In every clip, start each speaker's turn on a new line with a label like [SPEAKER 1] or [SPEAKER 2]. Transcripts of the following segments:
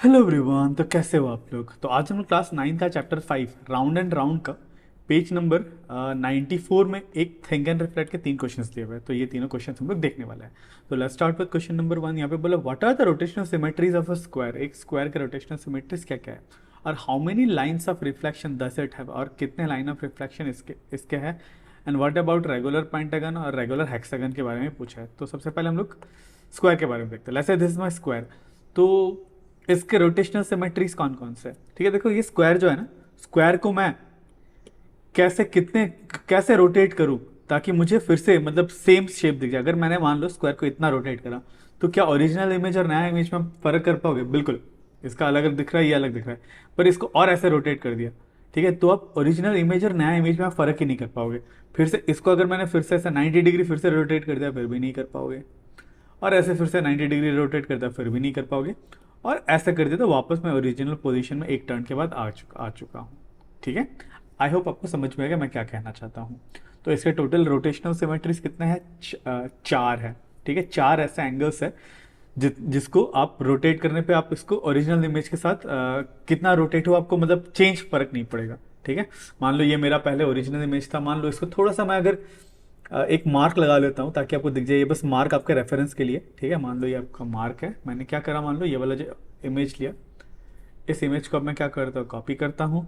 [SPEAKER 1] Hello everyone. तो कैसे हो आप लोग? तो आज हम लोग क्लास 9 का चैप्टर 5 राउंड एंड राउंड का पेज नंबर 94 में एक थिंक एंड रिफ्लेक्ट के 3 क्वेश्चंस दिए हुए हैं। तो ये तीनों क्वेश्चंस हम लोग देखने वाले हैं। तो let's start with question number 1। यहाँ पे बोला what are the rotational symmetries of a square. एक स्क्वायर के रोटेशनल सिमेट्रीज क्या क्या है, और how many lines of reflection does it have, और कितने लाइन ऑफ रिफ्लेक्शन इसके इसके है। And what about regular pentagon और रेगुलर हेक्सागन के बारे में पूछा है। तो सबसे पहले हम लोग स्क्वायर के बारे में देखते हैं। Let's say this is my square. तो इसके रोटेशनल सिमेट्रीज कौन कौन से हैं? ठीक है, देखो ये स्क्वायर जो है ना, स्क्वायर को मैं कैसे रोटेट करूं ताकि मुझे फिर से मतलब सेम शेप दिख जाए। अगर मैंने मान लो स्क्वायर को इतना रोटेट करा, तो क्या ओरिजिनल इमेज और नया इमेज में फर्क कर पाओगे? बिल्कुल। इसका अलग दिख रहा है, ये अलग दिख रहा है, पर इसको और ऐसे रोटेट कर दिया, ठीक है, तो आप ओरिजिनल इमेज और नया इमेज में आप फर्क ही नहीं कर पाओगे। फिर से इसको अगर मैंने फिर से ऐसे 90 डिग्री फिर से रोटेट कर दिया, फिर भी नहीं कर पाओगे। और ऐसे फिर से 90 डिग्री रोटेट करता फिर भी नहीं कर पाओगे। और ऐसे कर दिया तो वापस मैं ओरिजिनल पोजीशन में एक टर्न के बाद आ चुका हूँ। ठीक है, आई होप आपको समझ में आएगा मैं क्या कहना चाहता हूँ। तो इसके टोटल रोटेशनल सिमेट्रीज कितने हैं? 4 है। ठीक है, 4 ऐसे एंगल्स है जिसको आप रोटेट करने पे आप इसको ओरिजिनल इमेज के साथ कितना रोटेट हो आपको मतलब चेंज फर्क नहीं पड़ेगा। ठीक है, मान लो ये मेरा पहले ओरिजिनल इमेज था, मान लो इसको थोड़ा सा मैं अगर एक मार्क लगा लेता हूँ ताकि आपको दिख जाए। ये बस मार्क आपके रेफरेंस के लिए, ठीक है। मान लो ये आपका मार्क है, मैंने क्या करा, मान लो ये वाला जो इमेज लिया, इस इमेज को अब मैं क्या करता हूँ, कॉपी करता हूँ।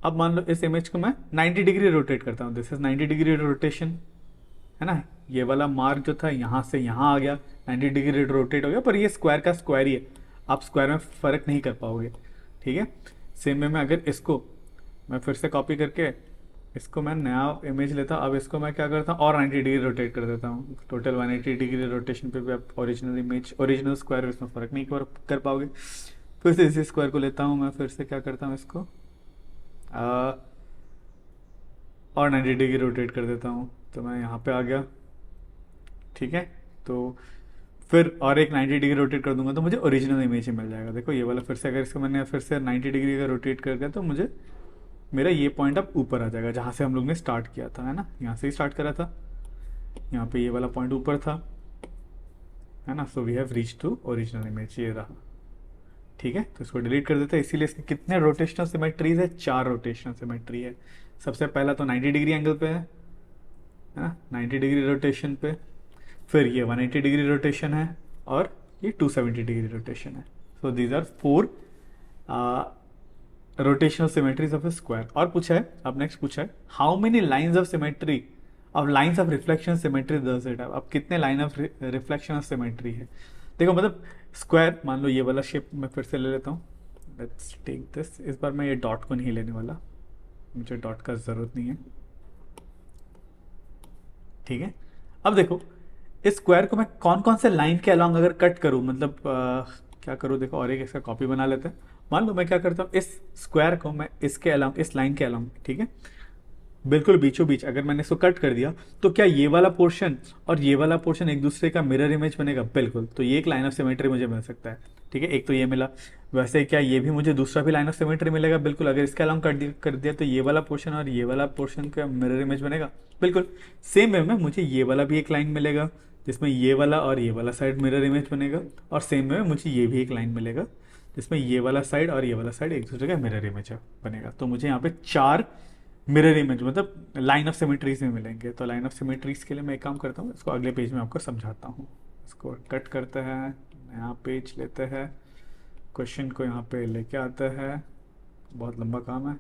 [SPEAKER 1] अब मान लो इस इमेज को मैं 90 डिग्री रोटेट करता हूँ, दिस इज 90 डिग्री रोटेशन, है ना। ये वाला मार्क जो था यहाँ से यहाँ आ गया, 90 डिग्री रोटेट हो गया, पर ये स्क्वायर का स्क्वायर ही है, आप स्क्वायर में फर्क नहीं कर पाओगे। ठीक है, सेम वे में अगर इसको मैं फिर से कॉपी करके इसको मैं नया इमेज लेता, अब इसको मैं क्या करता हूँ और 90 डिग्री रोटेट कर देता हूँ, टोटल 180 डिग्री रोटेशन पे भी आप ओरिजिनल इमेज ओरिजिनल स्क्वायर इसमें फ़र्क नहीं कर पाओगे। फिर से इसी स्क्वायर को लेता हूँ मैं, फिर से क्या करता हूँ इसको और 90 डिग्री रोटेट कर देता हूँ, तो मैं यहाँ पे आ गया। ठीक है, तो फिर और एक 90 डिग्री रोटेट कर दूंगा तो मुझे ओरिजिनल इमेज ही मिल जाएगा। देखो ये वाला फिर से अगर इसको मैंने फिर से 90 डिग्री का रोटेट कर दिया तो मुझे मेरा ये पॉइंट अब ऊपर आ जाएगा जहाँ से हम लोग ने स्टार्ट किया था, है ना, यहाँ से ही स्टार्ट करा था। यहाँ पे ये वाला पॉइंट ऊपर था, है ना। So we have reach to original image, ये रहा। ठीक है, तो इसको डिलीट कर देते हैं। इसीलिए इसके कितने रोटेशनल सिमेट्रीज है? 4 रोटेशनल सिमेट्री है। सबसे पहला तो 90 डिग्री एंगल पे है ना, 90 डिग्री रोटेशन पे। फिर ये 180 डिग्री रोटेशन है, और ये 270 डिग्री रोटेशन है। So these are 4 rotational symmetries of a square. और पूछा है, अब नेक्स्ट पूछा है how many lines of symmetry of lines of reflection symmetry does it have. अब कितने line of reflection of symmetry है? देखो मतलब स्क्वायर, मान लो ये वाला शेप मैं फिर से ले लेता हूँ, लेट्स टेक दिस। इस बार मैं ये डॉट को नहीं लेने वाला, मुझे डॉट का ज़रूरत नहीं है। ठीक है, अब देखो इस स्क्वायर को मैं कौन कौन से लाइन के अलॉन्ग अगर कट करूँ, मतलब क्या करूँ, देखो और एक इसका कॉपी बना लेते हैं। मान लो मैं क्या करता हूँ, इस स्क्वायर को मैं इसके अलॉन्ग, इस लाइन के अलॉन्ग, ठीक है, बिल्कुल बीचों बीच अगर मैंने इसको कट कर दिया, तो क्या ये वाला पोर्शन और ये वाला पोर्शन एक दूसरे का मिरर इमेज बनेगा? बिल्कुल। तो ये एक लाइन ऑफ सिमेट्री मुझे मिल सकता है। ठीक है, एक तो ये मिला, वैसे ही क्या ये भी मुझे दूसरा भी लाइन ऑफ सिमेट्री मिलेगा? बिल्कुल। अगर इसके अलॉन्ग कर दिया तो ये वाला पोर्शन और ये वाला पोर्शन का मिरर इमेज बनेगा? बिल्कुल। सेम वे में मुझे ये वाला भी एक लाइन मिलेगा जिसमें ये वाला और ये वाला साइड मिरर इमेज बनेगा, और सेम वे में मुझे ये भी एक लाइन मिलेगा जिसमें ये वाला साइड और ये वाला साइड एक दूसरे का मिरर इमेज बनेगा। तो मुझे यहाँ पे 4 मिरर इमेज मतलब लाइन ऑफ सिमेट्रीज में मिलेंगे। तो लाइन ऑफ सिमेट्रीज के लिए मैं एक काम करता हूँ, इसको अगले पेज में आपको समझाता हूँ। इसको कट करते हैं, नया पेज लेते हैं, क्वेश्चन को यहाँ पे लेके आते हैं, बहुत लंबा काम है।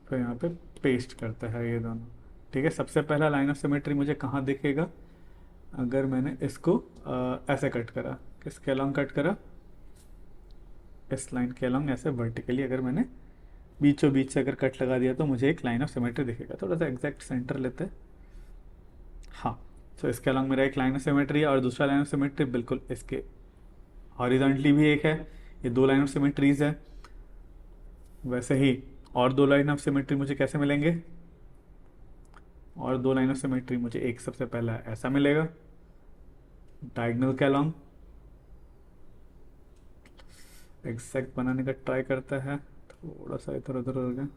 [SPEAKER 1] फिर यहाँ पे पेस्ट करते हैं ये दोनों। ठीक है, सबसे पहला लाइन ऑफ सिमेट्री मुझे कहाँ दिखेगा? अगर मैंने इसको ऐसे कट करा, किसके अलॉन्ग कट करा? इस लाइन के अलॉन्ग ऐसे वर्टिकली अगर मैंने बीचों बीच से अगर कट लगा दिया तो मुझे एक लाइन ऑफ सिमेट्री दिखेगा। थोड़ा सा एग्जैक्ट सेंटर लेते हैं, हाँ। तो इसके अलॉन्ग मेरा एक लाइन ऑफ सिमेट्री है, और दूसरा लाइन ऑफ सिमेट्री बिल्कुल इसके हॉरिजॉन्टली भी एक है। ये 2 लाइन ऑफ सिमेट्रीज है। वैसे ही और 2 लाइन ऑफ सिमेट्री मुझे कैसे मिलेंगे? और 2 लाइन ऑफ सिमेट्री मुझे एक सबसे पहला ऐसा मिलेगा डायगोनल के अलॉन्ग, एग्जैक्ट बनाने का ट्राई करता है, थोड़ा सा इधर उधर हो गया।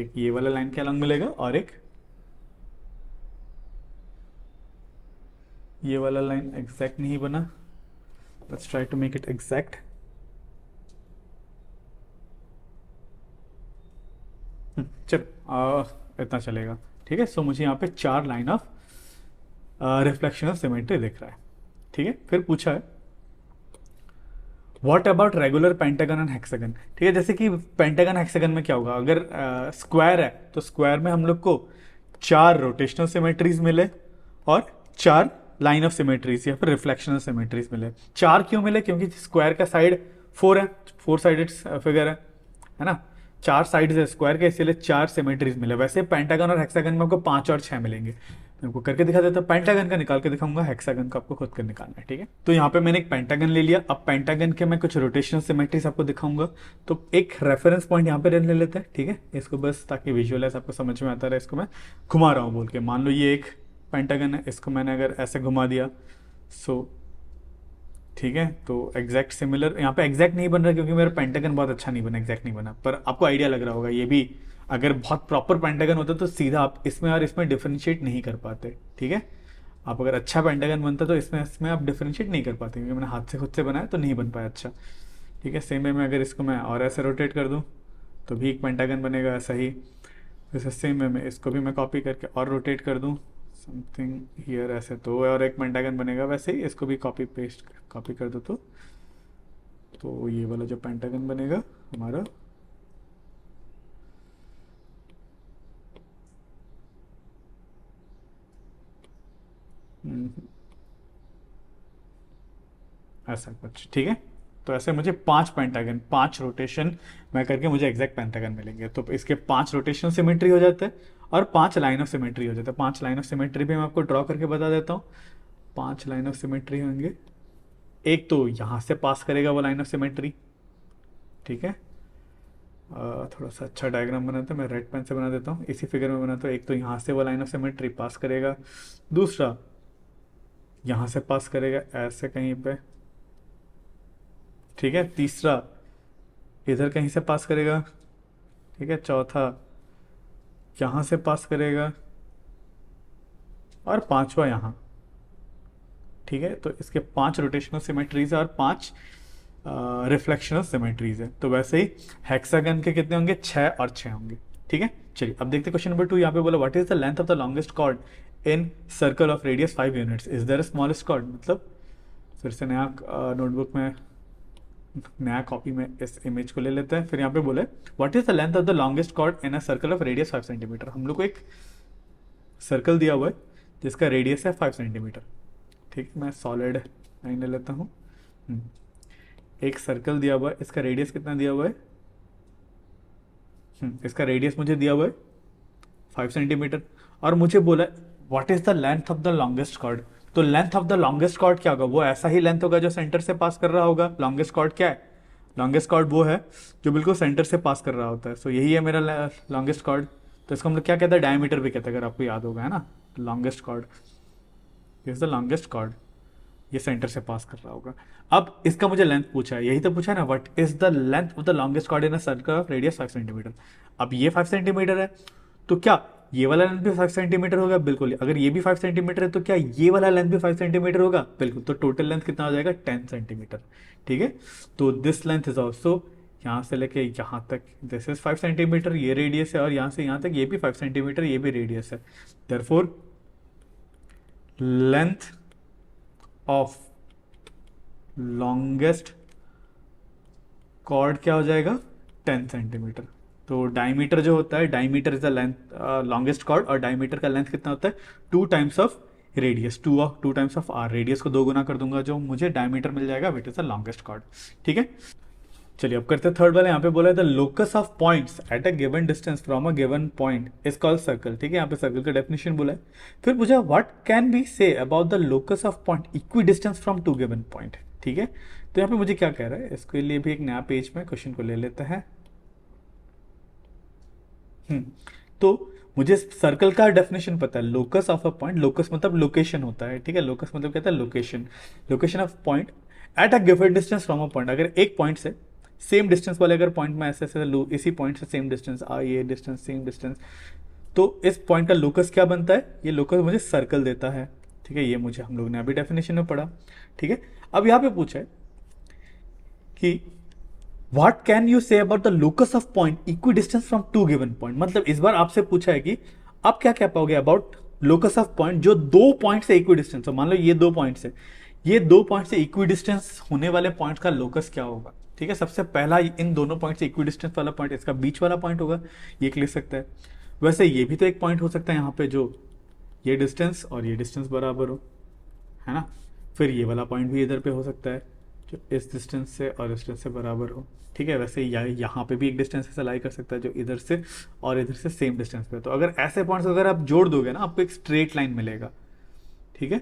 [SPEAKER 1] एक ये वाला लाइन के अलॉन्ग मिलेगा, और एक ये वाला लाइन एग्जैक्ट नहीं बना, let's try to make it exact. चल इतना चलेगा, ठीक है। सो मुझे यहाँ पे 4 लाइन ऑफ रिफ्लेक्शन सिमेट्री दिख रहा है, ठीक है। फिर पूछा है what about regular pentagon and hexagon, ठीक है। जैसे कि पेंटागन हेक्सागन में क्या होगा, अगर स्क्वायर है तो स्क्वायर में हम लोग को 4 रोटेशनल सिमेट्रीज मिले और 4 लाइन ऑफ सिमेट्रीज या फिर रिफ्लेक्शनल सिमेट्रीज मिले। 4 क्यों मिले, क्योंकि स्क्वायर का साइड 4 है, 4 साइडेड फिगर है ना, 4 साइड्स है स्क्वायर के, इसीलिए 4 सिमेट्रीज मिले। वैसे पेंटागन और हेक्सागन में आपको 5 और 6 मिलेंगे। मैं आपको करके दिखा देता हूँ, पेंटागन का निकाल के दिखाऊंगा, हेक्सागन का आपको खुद कर निकालना है, ठीक है। तो यहाँ पे मैंने एक पेंटागन ले लिया। अब पेंटागन के मैं कुछ रोटेशनल सिमेट्रीज आपको दिखाऊंगा। तो एक रेफरेंस पॉइंट यहाँ पे ले लेते हैं, ठीक है। इसको बस ताकि विजुअलाइज आपको समझ में आता रहे, इसको मैं घुमा रहा हूँ बोल के। मान लो ये एक पेंटागन है, इसको मैंने अगर ऐसे घुमा दिया, सो ठीक है। तो एग्जैक्ट सिमिलर यहाँ पे एग्जैक्ट नहीं बन रहा क्योंकि मेरा पेंटागन बहुत अच्छा नहीं बना, एग्जैक्ट नहीं बना, पर आपको आइडिया लग रहा होगा। ये भी अगर बहुत प्रॉपर पेंटागन होता तो सीधा आप इसमें और इसमें डिफरेंशिएट नहीं कर पाते, ठीक है। आप अगर अच्छा पेंटागन बनता तो इसमें इसमें आप डिफरेंशिएट नहीं कर पाते, क्योंकि मैंने हाथ से खुद से बनाया तो नहीं बन पाया अच्छा, ठीक है। सेम वे में अगर इसको मैं और ऐसे रोटेट कर दूँ तो भी एक पेंटागन बनेगा ऐसा ही। जैसे सेम वे में इसको भी मैं कॉपी करके और रोटेट कर दूँ समथिंग हियर ऐसे, तो और एक पेंटागन बनेगा। वैसे ही इसको भी कॉपी कर दो तो ये वाला जो पेंटागन बनेगा हमारा, ऐसा कुछ, ठीक है। तो ऐसे मुझे 5 पेंटागन, 5 रोटेशन मैं करके मुझे एग्जैक्ट पेंटागन मिलेंगे। तो इसके 5 रोटेशनल सिमेट्री हो जाते हैं और 5 लाइन ऑफ सिमेट्री हो जाता है। 5 लाइन ऑफ सिमेट्री भी मैं आपको ड्रॉ करके बता देता हूँ। 5 लाइन ऑफ सिमेट्री होंगे। एक तो यहाँ से पास करेगा वो लाइन ऑफ सिमेट्री, ठीक है। थोड़ा सा अच्छा डायग्राम बनाते हैं, मैं रेड पेन से बना देता हूँ, इसी फिगर में बनाता हूँ। एक तो यहाँ से वो लाइन ऑफ सिमेट्री पास करेगा, दूसरा यहाँ से पास करेगा ऐसे कहीं पे, ठीक है। तीसरा इधर कहीं से पास करेगा, ठीक है। चौथा यहाँ से पास करेगा और 5वां यहाँ, ठीक है। तो इसके 5 रोटेशनल सिमेट्रीज है और 5 रिफ्लेक्शनल सिमेट्रीज है। तो वैसे ही हेक्सागन के कितने होंगे, 6 और 6 होंगे, ठीक है। चलिए अब देखते हैं क्वेश्चन नंबर 2। यहाँ पे बोला what is the length of the longest chord in circle of radius 5 units, is there a smallest chord. मतलब फिर से नया नोटबुक में नया कॉपी में इस इमेज को ले लेते हैं। फिर यहाँ पे बोले what is the length of the longest chord in a circle of radius 5 centimetre. हम लोग को एक सर्कल दिया हुआ है जिसका रेडियस है 5 सेंटीमीटर, ठीक है। मैं सॉलिड लाइन ले लेता हूँ। एक सर्कल दिया हुआ है, इसका रेडियस कितना दिया हुआ है, इसका रेडियस मुझे दिया हुआ है 5 सेंटीमीटर और मुझे बोला what is the length of the longest cord. तो length of the longest cord क्या होगा, वो ऐसा ही लेंथ होगा जो सेंटर से पास कर रहा होगा। लॉन्गेस्ट कॉर्ड क्या है, लॉन्गेस्ट कॉर्ड वो है जो बिल्कुल सेंटर से पास कर रहा होता है। सो यही है मेरा लॉन्गेस्ट कॉर्ड। तो इसको हम लोग क्या कहते हैं, डायमीटर भी कहते हैं, अगर आपको याद होगा, है ना। Longest chord is the longest cord, ये सेंटर से पास कर रहा होगा। अब इसका मुझे लेंथ पूछा है, यही तो पूछा है ना, what is the length of the longest chord in a circle of radius 5 centimetre. अब ये 5 सेंटीमीटर है तो क्या ये वाला लेंथ भी 5 सेंटीमीटर होगा, बिल्कुल। अगर ये भी 5 सेंटीमीटर है तो क्या ये वाला लेंथ भी 5 सेंटीमीटर होगा, बिल्कुल। तो टोटल लेंथ कितना हो जाएगा, 10 सेंटीमीटर, ठीक है। तो दिस लेंथ इज ऑल्सो यहाँ से लेके यहाँ तक, दिस इज 5 सेंटीमीटर, ये रेडियस है, और यहाँ से यहाँ तक ये भी 5 सेंटीमीटर, ये भी रेडियस है। Therefore length of longest cord क्या हो जाएगा, 10 सेंटीमीटर। तो डायमीटर जो होता है, diameter is the length longest chord, और डायमीटर का लेंथ कितना होता है, 2 times of radius, 2 times of R. Radius को 2 गुना कर दूंगा, जो मुझे डायमीटर मिल जाएगा, which is the longest cord, ठीक है। चलिए अब करते हैं थर्ड वाला। यहाँ पे बोला है the locus of points at a given distance from a given point is called circle, ठीक है। यहाँ पे सर्कल का डेफिनेशन बोला है। फिर पूछा व्हाट कैन बी से about the locus of point equidistance from 2 given point, ठीक है। तो यहाँ पे मुझे क्या कह रहा है, इसके लिए भी एक नया पेज में क्वेश्चन को ले लेते हैं। तो मुझे सर्कल का डेफिनेशन पता है, locus of a point, locus मतलब लोकेशन होता है, ठीक है। लोकस मतलब कहता है location, location of point at a given distance from a point. अगर एक पॉइंट से सेम डिस्टेंस वाले अगर पॉइंट में ऐसे ऐसे लो, इसी पॉइंट से सेम डिस्टेंस, ये डिस्टेंस सेम डिस्टेंस, तो इस पॉइंट का लोकस क्या बनता है, ये लोकस मुझे सर्कल देता है, ठीक है, ये मुझे हम लोग ने अभी डेफिनेशन में पढ़ा। ठीक है, अब यहाँ पे पूछा है कि what can you say about the locus of point equidistance from two given point. मतलब इस बार आपसे पूछा है कि आप क्या कह पाओगे अबाउट लोकस ऑफ पॉइंट जो दो पॉइंट से इक्वी डिस्टेंस हो। मान लो ये दो पॉइंट से, ये दो पॉइंट से इक्वी डिस्टेंस होने वाले पॉइंट का लोकस क्या होगा। ठीक है, सबसे पहला इन दोनों पॉइंट से इक्वी डिस्टेंस वाला पॉइंट इसका बीच वाला पॉइंट होगा, ये लिख सकता है। वैसे ये भी तो एक पॉइंट हो सकता है यहाँ पे जो ये डिस्टेंस और ये डिस्टेंस बराबर हो, है ना। फिर ये वाला पॉइंट भी इधर पे हो सकता है जो इस डिस्टेंस से और इस डिस्टेंस से बराबर हो। ठीक है, वैसे यहाँ पे भी एक डिस्टेंस ऐसा लाई कर सकता है जो इधर से और इधर से सेम डिस्टेंस पे। तो अगर ऐसे पॉइंट्स अगर आप जोड़ दोगे ना, आपको एक स्ट्रेट लाइन मिलेगा। ठीक है,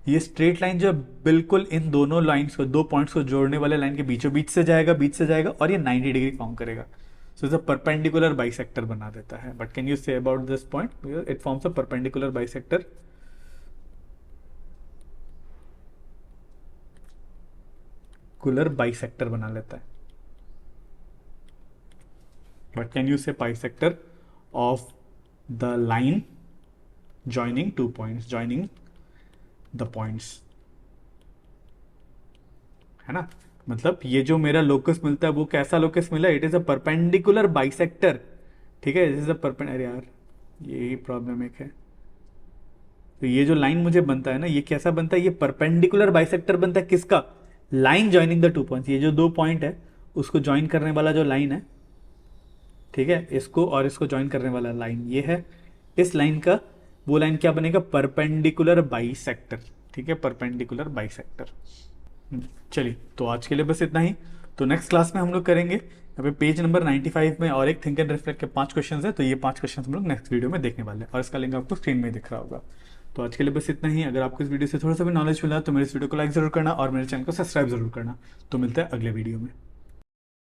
[SPEAKER 1] ये स्ट्रेट लाइन जो बिल्कुल इन दोनों लाइंस को, दो पॉइंट्स को जोड़ने वाले लाइन के बीचों बीच से जाएगा और ये 90 डिग्री फॉर्म करेगा। So it's a perpendicular bisector बना देता है। But can you say about this point, it forms a perpendicular bisector. Cooler bisector बना लेता है। बट कैन यू से bisector of the line joining two points, joining the points, है ना। मतलब ये जो मेरा लोकस मिलता है वो कैसा लोकस मिला, it is a perpendicular bisector. ठीक है, दिस इज अ परपेंड, अरे यार यही प्रॉब्लम एक है। तो ये जो लाइन मुझे बनता है ना, ये कैसा बनता है, ये परपेंडिकुलर बाइसेक्टर बनता है किसका, line joining the two points. ये जो दो पॉइंट है उसको ज्वाइन करने वाला जो लाइन है, ठीक है, इसको और इसको ज्वाइन करने वाला लाइन ये है। इस लाइन का वो लाइन क्या बनेगा, परपेंडिकुलर बाइसेक्टर। ठीक है, परपेंडिकुलर बाइसेक्टर। चलिए, तो आज के लिए बस इतना ही। तो नेक्स्ट क्लास में हम लोग करेंगे यहाँ पे पेज नंबर 95 में और एक थिंक एंड रिफ्लेक्ट के 5 क्वेश्चंस है। तो ये 5 क्वेश्चंस हम लोग नेक्स्ट वीडियो में देखने वाले हैं और इसका लिंक आपको स्क्रीन में दिख रहा होगा। तो आज के लिए बस इतना ही। अगर आपको इस वीडियो से थोड़ा सा भी नॉलेज मिला तो मेरे इस वीडियो को लाइक जरूर करना और मेरे चैनल को सब्सक्राइब जरूर करना। तो मिलता है अगले वीडियो में।